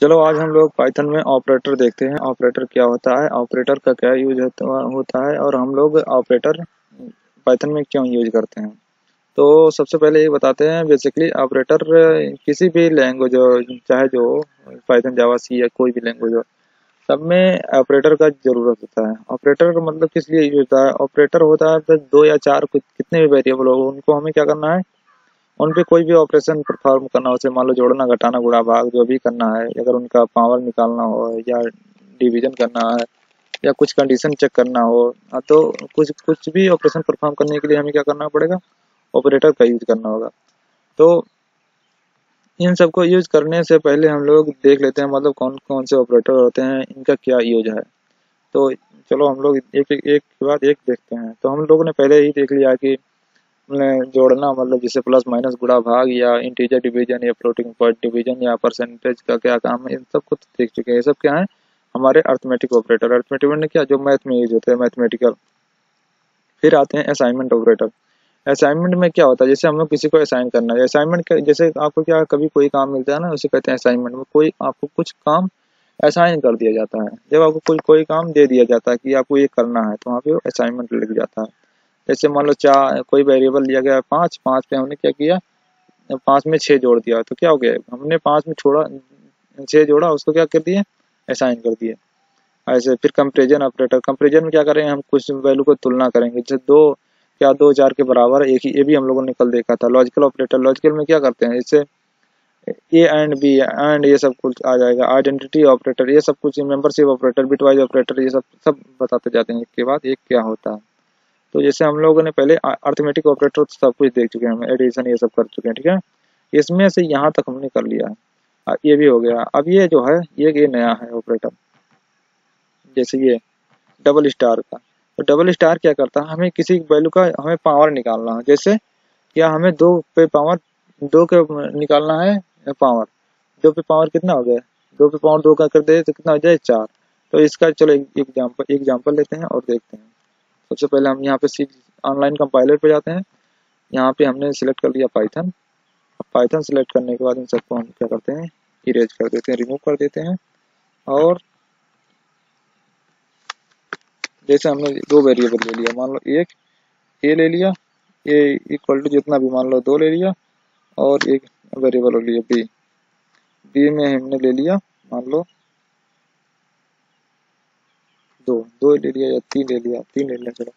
चलो आज हम लोग पाइथन में ऑपरेटर देखते हैं। ऑपरेटर क्या होता है, ऑपरेटर का क्या यूज होता है और हम लोग ऑपरेटर पाइथन में क्यों यूज करते हैं। तो सबसे पहले ये बताते हैं बेसिकली ऑपरेटर किसी भी लैंग्वेज हो, चाहे जो पाइथन जावा सी या कोई भी लैंग्वेज हो, सब में ऑपरेटर का जरूरत होता है। ऑपरेटर का मतलब किस लिए यूज होता है, ऑपरेटर होता है तो दो या चार कितने भी वेरिएबल हो उनको हमें क्या करना है, उन पे कोई भी ऑपरेशन परफॉर्म करना हो, जैसे मान लो जोड़ना घटाना गुणा भाग जो भी करना है, अगर उनका पावर निकालना हो या डिवीजन करना है या कुछ कंडीशन चेक करना हो, तो कुछ कुछ भी ऑपरेशन परफॉर्म करने के लिए हमें क्या करना पड़ेगा, ऑपरेटर का यूज करना होगा। तो इन सबको यूज करने से पहले हम लोग देख लेते हैं मतलब कौन कौन से ऑपरेटर होते हैं, इनका क्या यूज है। तो चलो हम लोग एक एक, एक के बाद एक देखते हैं। तो हम लोगों ने पहले ही देख लिया कि जोड़ना मतलब जैसे प्लस माइनस गुणा भाग या इंटीजर डिवीजन या फ्लोटिंग पॉइंट डिवीजन या परसेंटेज का क्या काम है, इन सब कुछ देख चुके हैं। ये सब क्या है, हमारे अर्थमेटिक ऑपरेटर। अर्थमेटिक में क्या, जो मैथ में यूज होते हैं, मैथमेटिकल। फिर आते हैं असाइनमेंट ऑपरेटर। असाइनमेंट में क्या होता है, जैसे हम लोग किसी को असाइन करना है, असाइनमेंट जैसे आपको क्या कभी कोई काम मिलता है ना, उसे कहते हैं असाइनमेंट। में कोई आपको कुछ काम असाइन कर दिया जाता है, जब आपको कोई कोई काम दे दिया जाता है कि आपको ये करना है, तो वहाँ पे असाइनमेंट लिख जाता है। जैसे मान लो चार कोई वेरिएबल लिया गया है, पाँच, पाँच पे हमने क्या किया, पाँच में छः जोड़ दिया, तो क्या हो गया, हमने पाँच में छोड़ा, छः जोड़ा, उसको क्या कर दिए, असाइन कर दिए। ऐसे फिर कंपेरिजन ऑपरेटर, कंपेरिजन में क्या करेंगे, हम कुछ वैल्यू को तुलना करेंगे, जैसे दो क्या दो चार के बराबर है, एक ही, ये भी हम लोगों ने कल देखा था। लॉजिकल ऑपरेटर, लॉजिकल में क्या करते हैं, जैसे ए एंड बी एंड ये सब कुछ आ जाएगा। आइडेंटिटी ऑपरेटर, ये सब कुछ, मेंबरशिप ऑपरेटर, बिटवाइज ऑपरेटर, ये सब सब बताते जाते हैं एक के बाद एक क्या होता है। तो जैसे हम लोगों ने पहले अर्थमेटिक ऑपरेटर तो सब कुछ देख चुके हैं, हम एडिशन ये सब कर चुके हैं, ठीक है। इसमें से यहाँ तक हमने कर लिया है। ये भी हो गया। अब ये जो है ये नया है ऑपरेटर, जैसे ये डबल स्टार का। तो डबल स्टार क्या करता है, हमें किसी वैल्यू का हमें पावर निकालना है, जैसे क्या हमें दो पे पावर, दो के निकालना है पावर, दो पे पावर कितना हो गया, दो पे पावर दो का कर दे तो कितना हो जाए, चार। तो इसका चलो एग्जाम्पल लेते हैं और देखते हैं। सबसे पहले हम यहाँ पे सी ऑनलाइन कंपाइलर पे जाते हैं। यहाँ पे हमने सिलेक्ट कर लिया पाइथन। पाइथन सिलेक्ट करने के बाद इन सबको हम क्या करते हैं, इरेज कर देते हैं, रिमूव कर देते हैं। और जैसे हमने दो वेरिएबल ले लिया, मान लो एक ए ले लिया, ए इक्वल टू जितना भी मान लो दो ले लिया, और एक वेरिएबल ले लिया बी, बी में हमने ले लिया मान लो दो, दो ले लिया या तीन ले लिया, तीन ले लिया। चलो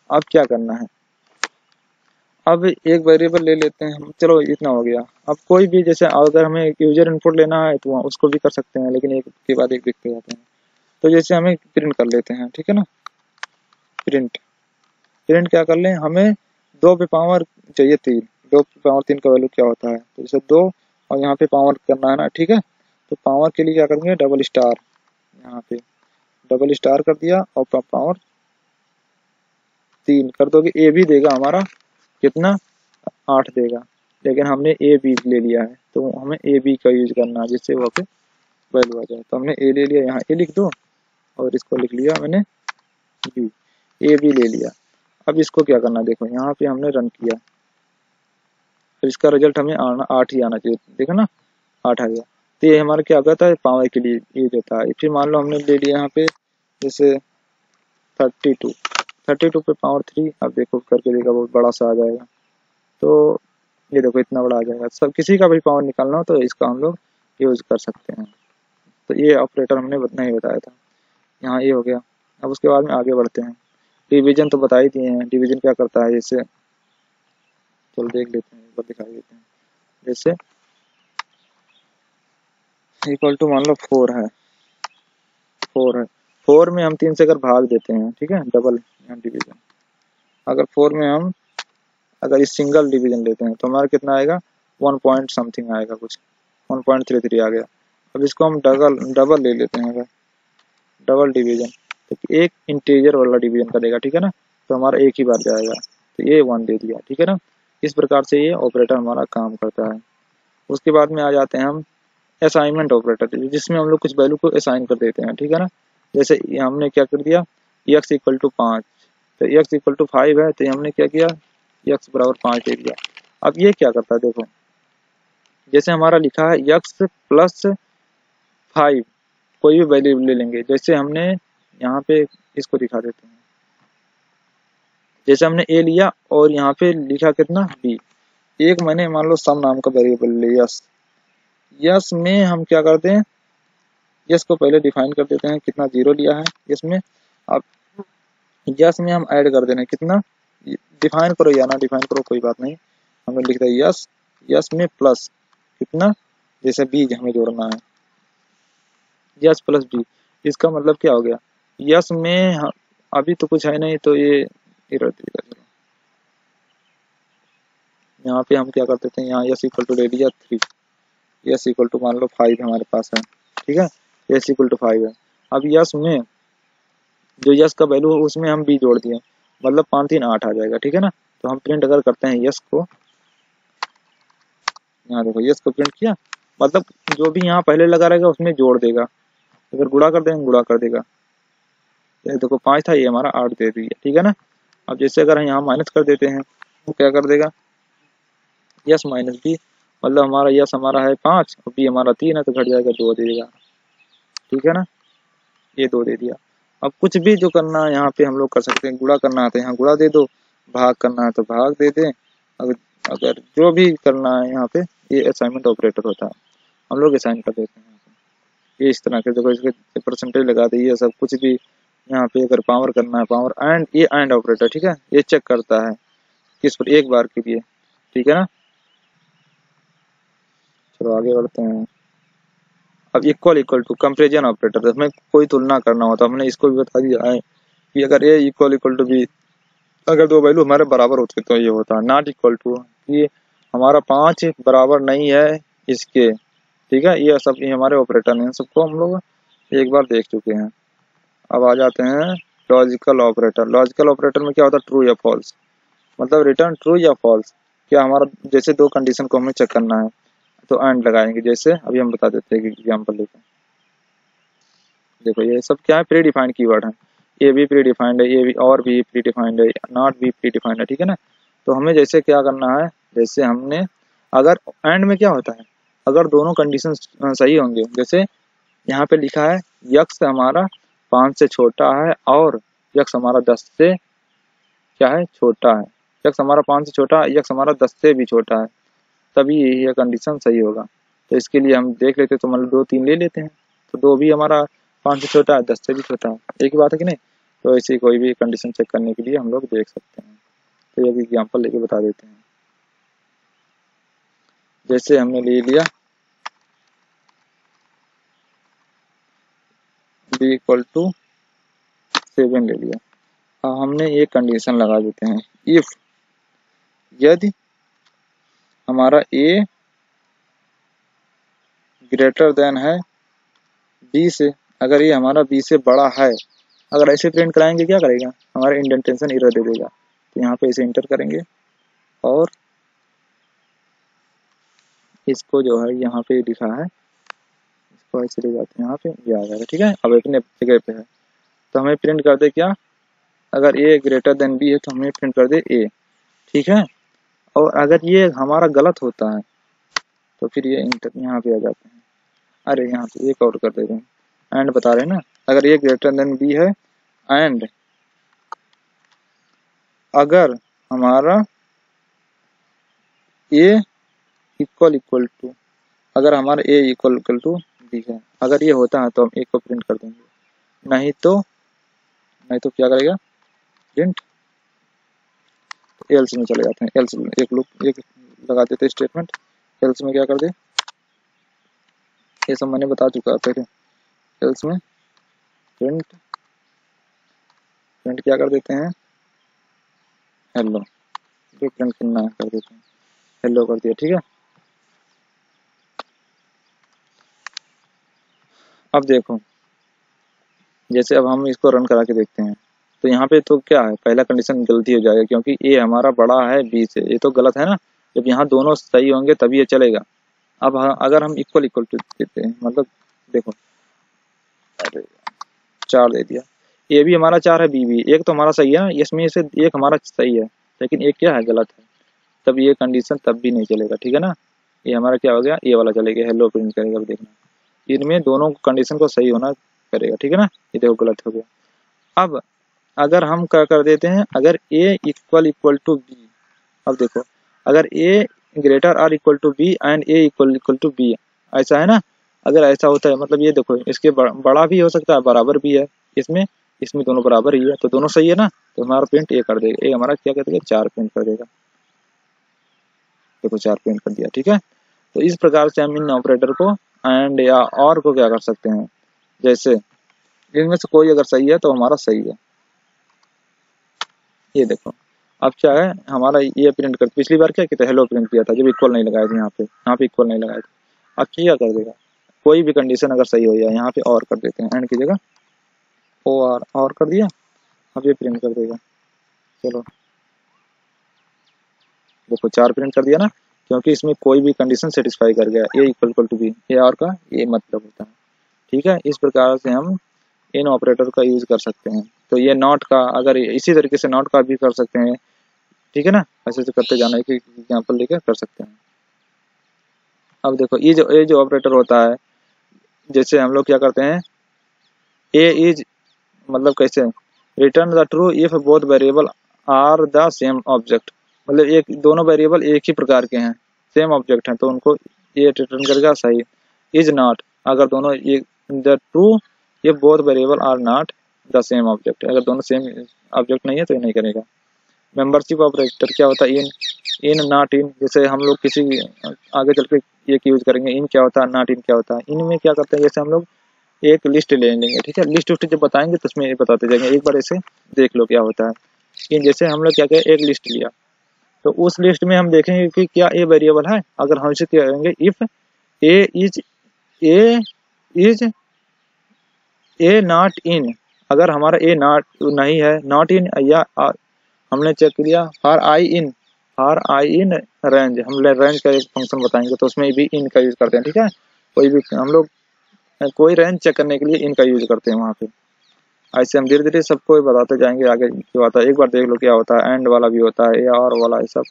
अब क्या करना है, अब एक वेरिएबल ले लेते हैं हम, चलो इतना हो गया। अब कोई भी, जैसे अगर हमें यूजर इनपुट लेना है तो उसको भी कर सकते हैं, लेकिन एक के बाद एक देखते जाते हैं। तो जैसे हमें प्रिंट कर लेते हैं, ठीक है ना। प्रिंट, प्रिंट क्या कर लें, हमें दो पे पावर चाहिए तीन, दो पे पावर तीन का वैल्यू क्या होता है, तो जैसे दो और यहाँ पे पावर करना है ना, ठीक है। तो पावर के लिए क्या करेंगे, डबल स्टार, यहाँ पे डबल स्टार कर दिया और पावर तीन कर दोगे, ए भी देगा हमारा कितना, आठ देगा। लेकिन हमने ए बी ले लिया है, तो हमें ए बी का यूज करना है, जिससे वहाँ पे वैल्यू आ जाए। तो हमने ए ले लिया, यहाँ ए लिख दो, और इसको लिख लिया मैंने बी, ए बी ले लिया। अब इसको क्या करना, देखो यहाँ पे हमने रन किया, तो इसका रिजल्ट हमें आना आठ ही आना चाहिए, देखो ना, आठ आ गया। तो ये हमारा क्या होता है, पावर के लिए यूज होता है। फिर मान लो हमने ले लिया यहाँ पे जैसे 32, 32 पे पावर थ्री, अब देखो करके देखा बहुत बड़ा सा आ जाएगा। तो ये देखो इतना बड़ा आ जाएगा। सब किसी का भी पावर निकालना हो तो इसका हम लोग यूज कर सकते हैं। तो ये ऑपरेटर हमने नहीं बताया था, यहाँ ये हो गया। अब उसके बाद में आगे बढ़ते हैं। डिवीजन तो बता ही दिए हैं, डिवीजन क्या करता है, जैसे चलो देख लेते हैं, एक बार दिखाई देते हैं। जैसे इक्वल टू मान लो फोर है, फोर है, फोर में हम तीन से अगर भाग देते हैं, ठीक है, डबल डिवीजन। अगर फोर में हम अगर इस सिंगल डिवीजन लेते हैं तो हमारा कितना आएगा, वन पॉइंट समथिंग आएगा, कुछ 1.33 आ गया। अब इसको हम डबल डबल ले लेते हैं, अगर डबल डिवीजन, तो एक इंटीजर वाला डिवीजन करेगा, ठीक है ना। तो हमारा एक ही बार जाएगा, तो ये वन दे दिया, ठीक है ना। इस प्रकार से ये ऑपरेटर हमारा काम करता है। उसके बाद में आ जाते हैं हम असाइनमेंट ऑपरेटर, जिसमें हम लोग कुछ वैल्यू को असाइन कर देते हैं, ठीक है ना। जैसे हमने क्या कर दिया, एक्स इक्वल टू 5, तो एक्स इक्वल टू 5 है, तो हमने क्या किया, एक्स बराबर 5 दे दिया। अब ये क्या करता है, देखो जैसे हमारा लिखा है एक्स प्लस 5 कोई भी वैल्यू ले लेंगे। जैसे हमने यहाँ पे इसको दिखा देते हैं, जैसे हमने ए लिया और यहाँ पे लिखा कितना बी। एक मैंने मान लो सम नाम का वेरिएबल लिया यस। यस में हम क्या करते हैं, यस को पहले डिफाइन कर देते हैं, कितना 0 लिया है यस में। अब यस में हम ऐड कर देना है कितना, डिफाइन करो या ना डिफाइन करो कोई बात नहीं, हमें लिख दिया यस। यस में प्लस कितना, जैसे बी हमें जोड़ना है, यस प्लस बी। इसका मतलब क्या हो गया, यस में अभी तो कुछ है नहीं तो ये एरर देगा। चलो यहाँ पे हम क्या कर देते हैं, यहाँ यस इक्वल टू ले लिया 3, यस इक्वल टू मान लो 5 हमारे पास है, ठीक है, यस इक्वल टू 5 है। अब यस में जो यस का वैल्यू है उसमें हम बी जोड़ दिए, मतलब 5 3 8 आ जाएगा, ठीक है ना। तो हम प्रिंट अगर करते हैं यस को, यहाँ देखो यस को प्रिंट किया, मतलब जो भी यहाँ पहले लगा रहेगा उसमें जोड़ देगा, अगर गुणा कर देंगे गुणा कर देगा। ये देखो 5 था, ये हमारा 8 दे दिया, ठीक है ना। अब जैसे अगर हम यहाँ माइनस कर देते हैं तो क्या कर देगा, यस माइनस बी, मतलब हमारा यस हमारा है 5 और बी हमारा 3 है, तो घट जाएगा 2 दे देगा, ठीक है ना, ये 2 दे दिया। अब कुछ भी जो करना है यहाँ पे हम लोग कर सकते हैं, गुणा करना है तो यहाँ गुणा दे दो, भाग करना है तो भाग दे दें, अगर अगर जो भी करना है यहाँ पे, ये असाइनमेंट ऑपरेटर होता है, हम लोग असाइन कर देते हैं। ये इस तरह के देखो, इसके परसेंटेज लगा दिए, सब कुछ भी यहाँ पे अगर पावर करना है पावर एंड, ये एंड ऑपरेटर, ठीक है, ये चेक करता है किस पर, एक बार के लिए, ठीक है ना। चलो आगे बढ़ते हैं। अब equal equal to comparison operator, हमें कोई तुलना करना होता है, हमने इसको भी बता दिया है कि अगर ए इक्वल इक्वल टू बी, अगर दो वैल्यू हमारे बराबर होते तो ये होता है। नॉट इक्वल टू, ये हमारा 5 बराबर नहीं है इसके, ठीक है, ये सब ये हमारे ऑपरेटर हैं, सबको हम लोग एक बार देख चुके हैं। अब आ जाते हैं लॉजिकल ऑपरेटर। लॉजिकल ऑपरेटर में क्या होता है, ट्रू या फॉल्स, मतलब रिटर्न ट्रू या फॉल्स। क्या हमारा जैसे दो कंडीशन को हमें चेक करना है तो एंड लगाएंगे, जैसे अभी हम बता देते हैं एग्जाम्पल लेकर। देखो ये सब क्या है, प्री डिफाइंड कीवर्ड है, ये भी प्री डिफाइंड है, ये भी और भी प्री डिफाइंड है, नॉट भी प्री डिफाइंड है, ठीक है ना। तो हमें जैसे क्या करना है, जैसे हमने अगर एंड में क्या होता है, अगर दोनों कंडीशन सही होंगे, जैसे यहाँ पे लिखा है यक्स हमारा 5 से छोटा है और यक्स हमारा 10 से क्या है छोटा है, यक्स हमारा 5 से छोटा है, यक्स हमारा 10 से भी छोटा है, तभी ये कंडीशन सही होगा। तो इसके लिए हम देख लेते, तो मतलब 2 3 ले लेते हैं, तो 2 भी हमारा 5 से छोटा है, 10 से भी छोटा है, एक ही बात है कि नहीं। तो ऐसी कोई भी कंडीशन चेक करने के लिए हम लोग देख सकते हैं। तो एक एग्जाम्पल लेके बता देते हैं, जैसे हमने ले लिया b इक्वल टू 7 ले लिया। अब हमने एक कंडीशन लगा देते हैं, इफ यदि हमारा a ग्रेटर देन है b से, अगर ये हमारा b से बड़ा है, अगर ऐसे प्रिंट कराएंगे क्या करेगा, हमारा इंडेंटेशन एरर दे देगा। तो यहाँ पे इसे इंटर करेंगे और इसको जो है यहाँ पे लिखा है, इसको ऐसे ले जाते हैं, यहाँ पे ये आ जाएगा, ठीक है। अब अपने जगह पे है, तो हमें प्रिंट कर दे क्या, अगर a ग्रेटर देन b है तो हमें प्रिंट कर दे a, ठीक है। और अगर ये हमारा गलत होता है तो फिर ये इंटर यहाँ पे आ जाते हैं, अरे यहाँ पे एक और कर देते हैं, एंड बता रहे हैं ना, अगर a ग्रेटर देन b है एंड अगर हमारा a इक्वल इक्वल टू, अगर हमारा a equal equal to b है, अगर ये होता है तो हम a को प्रिंट कर देंगे, नहीं तो क्या करेगा प्रिंट, एल्स में चले जाते हैं, एल्स एक लूप एक लगा देते स्टेटमेंट, एल्स में क्या कर दे, ये सब मैंने बता चुका है पहले। एल्स में प्रिंट क्या कर देते हैं, हेलो, जो प्रिंट करना है कर देते हैं, हेलो कर दिया, ठीक है। अब देखो जैसे अब हम इसको रन करा के देखते हैं, तो यहाँ पे तो क्या है, पहला कंडीशन गलती हो जाएगा क्योंकि ए हमारा बड़ा है बी से, ये तो गलत है ना। जब यहाँ दोनों सही होंगे तभी ये चलेगा। अब अगर हम इक्वल इक्वल टू देते हैं, मतलब देखो, अरे 4 दे दिया, ए भी हमारा 4 है बी भी, एक तो हमारा सही है ना, इसमें से एक हमारा सही है लेकिन एक क्या है गलत है, तब ये कंडीशन तब भी नहीं चलेगा, ठीक है ना। ये हमारा क्या हो गया, ए वाला चलेगा, हेलो प्रिंट करेगा, अब देखना इनमें दोनों कंडीशन को सही होना करेगा, ठीक है ना। ये देखो गलत हो गया। अब अगर हम क्या कर देते हैं, अगर a इक्वल टू b, अब देखो अगर a greater or equal to B and a equal to B, ऐसा है ना। अगर ऐसा होता है मतलब ये देखो इसके बड़ा भी हो सकता है बराबर भी है, इसमें इसमें दोनों बराबर ही है तो दोनों सही है ना, तो हमारा प्रिंट ए कर देगा, ए हमारा क्या कर देगा 4 प्रिंट कर देगा। देखो 4 प्रिंट कर दिया, ठीक है। तो इस प्रकार से हम इन ऑपरेटर को एंड या और को क्या कर सकते हैं, जैसे इनमें से कोई अगर सही है तो हमारा सही है। ये देखो अब क्या है हमारा ये प्रिंट कर, पिछली बार क्या किया था हेलो प्रिंट किया था जब इक्वल नहीं लगाए थे, यहाँ पे इक्वल नहीं लगाए थे। अब क्या कर देगा, कोई भी कंडीशन अगर सही हो जाए यहाँ पे और कर देते हैं, एंड की जगह ओ आर और कर दिया, अब ये प्रिंट कर देगा। चलो देखो 4 प्रिंट कर दिया ना, क्योंकि इसमें कोई भी कंडीशन सेटिस्फाई कर गया, ए इक्वल टू बी, ए और का ये मतलब होता है, ठीक है। इस प्रकार से हम इन ऑपरेटर का यूज कर सकते हैं। तो ये नॉट का अगर इसी तरीके से नॉट का भी कर सकते हैं, ठीक है ना, ऐसे ऐसे करते जाना, एक एग्जाम्पल लेकर कर सकते हैं। अब देखो ये जो ऑपरेटर होता है, जैसे हम लोग क्या करते हैं, ए इज मतलब कैसे return the true if both variable are the same object, मतलब एक दोनों वेरिएबल एक ही प्रकार के हैं, सेम ऑब्जेक्ट हैं, तो उनको ये रिटर्न करेगा सही। इज नॉट अगर दोनों ये द ट्रू ये both variable are not the same object, अगर दोनों सेम ऑब्जेक्ट नहीं है तो ये नहीं करेगा। मेंबरशिप ऑपरेटर क्या होता है, इन इन नॉट इन, जैसे हम लोग किसी आगे चल के ये यूज करेंगे, इन क्या होता है नॉट इन क्या होता है। इनमें क्या करते हैं, जैसे हम लोग एक लिस्ट ले लेंगे, ठीक है, लिस्ट उस्ट जब बताएंगे तो उसमें बताते जाएंगे, एक बार ऐसे देख लो क्या होता है। कि जैसे हम लोग क्या करें एक लिस्ट लिया, तो उस लिस्ट में हम देखेंगे कि क्या ए वेरिएबल है, अगर हम इसे क्या करेंगे if A is a not in, अगर हमारा ए नॉट नहीं है नॉट इन, या हमने चेक किया फॉर आई इन रेंज, हम रेंज का एक फंक्शन बताएंगे तो उसमें भी इन का यूज करते हैं, ठीक है। कोई भी हम लोग कोई रेंज चेक करने के लिए इनका यूज करते हैं वहाँ पे। ऐसे हम धीरे धीरे सबको बताते जाएंगे आगे जो आता है, एक बार देख लो क्या होता है, एंड वाला भी होता है या और वाला, ये सब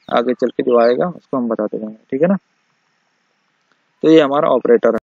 आगे चल के जो आएगा उसको हम बताते जाएंगे, ठीक है ना। तो ये हमारा ऑपरेटर है।